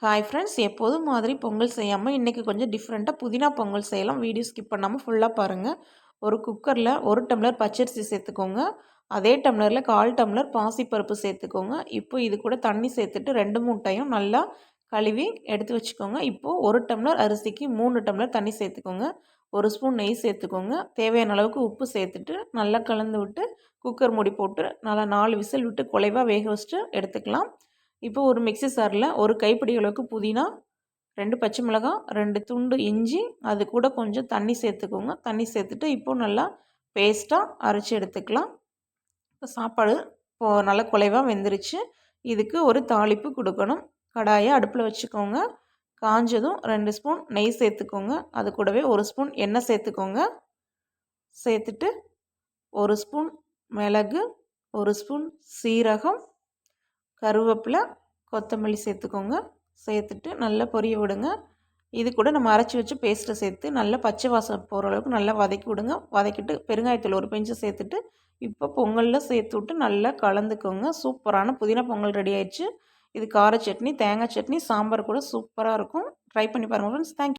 Hi friends, எப்போதும் மாதிரி பொங்கல் செய்யாமல் இன்றைக்கி கொஞ்சம் டிஃப்ரெண்ட்டாக புதினா பொங்கல் செய்யலாம். வீடியோ ஸ்கிப் பண்ணாமல் ஃபுல்லாக பாருங்கள். ஒரு குக்கரில் 1 டம்ளர் பச்சரிசி சேர்த்துக்கோங்க. அதே டம்ளரில் 1/4 டம்ளர் பாசிப்பருப்பு சேர்த்துக்கோங்க. இப்போ இது கூட தண்ணி சேர்த்துட்டு 2 டைம் நல்லா கழுவி எடுத்து வச்சுக்கோங்க. இப்போது 1 டம்ளர் அரிசிக்கு 3 டம்ளர் தண்ணி சேர்த்துக்கோங்க. 1 ஸ்பூன் நெய் சேர்த்துக்கோங்க. தேவையான அளவுக்கு உப்பு சேர்த்துட்டு நல்லா கலந்து விட்டு குக்கர் மூடி போட்டு நல்லா 4 விசில் விட்டு குலைவாக வேக வச்சுட்டு எடுத்துக்கலாம். இப்போ ஒரு மிக்ஸி ஜாரில் ஒரு கைப்பிடி அளவுக்கு புதினா, 2 பச்சை மிளகாய், 2 துண்டு இஞ்சி, அது கூட கொஞ்சம் தண்ணி சேர்த்துக்கோங்க. தண்ணி சேர்த்துட்டு இப்போது நல்லா பேஸ்ட்டாக அரைச்சி எடுத்துக்கலாம். இப்போ சாப்பாடு நல்லா குலைவாக வெந்துருச்சு. இதுக்கு ஒரு தாளிப்பு கொடுக்கணும். கடாயை அடுப்பில் வச்சுக்கோங்க. காஞ்சதும் 2 ஸ்பூன் நெய் சேர்த்துக்கோங்க. அது கூடவே 1 ஸ்பூன் எண்ணெய் சேர்த்துக்கோங்க. சேர்த்துட்டு 1 ஸ்பூன் மிளகு, 1 ஸ்பூன் சீரகம், கருவேப்பிலை, கொத்தமல்லி சேர்த்துக்கோங்க. சேர்த்துட்டு நல்லா பொரிய விடுங்க. இது கூட நம்ம அரைச்சி வச்சு பேஸ்ட்டை சேர்த்து நல்லா பச்சை வாசம் போகிற அளவுக்கு நல்லா வதக்கி விடுங்க. வதக்கிட்டு பெருங்காயத்தூள் ஒரு பிஞ்சு சேர்த்துட்டு இப்போ பொங்கலில் சேர்த்து விட்டு நல்லா கலந்துக்கோங்க. சூப்பரான புதினா பொங்கல் ரெடி ஆயிடுச்சு. இது கார சட்னி, தேங்காய் சட்னி, சாம்பார் கூட சூப்பராக இருக்கும். ட்ரை பண்ணி பாருங்கள் ஃப்ரெண்ட்ஸ். தேங்க்யூ.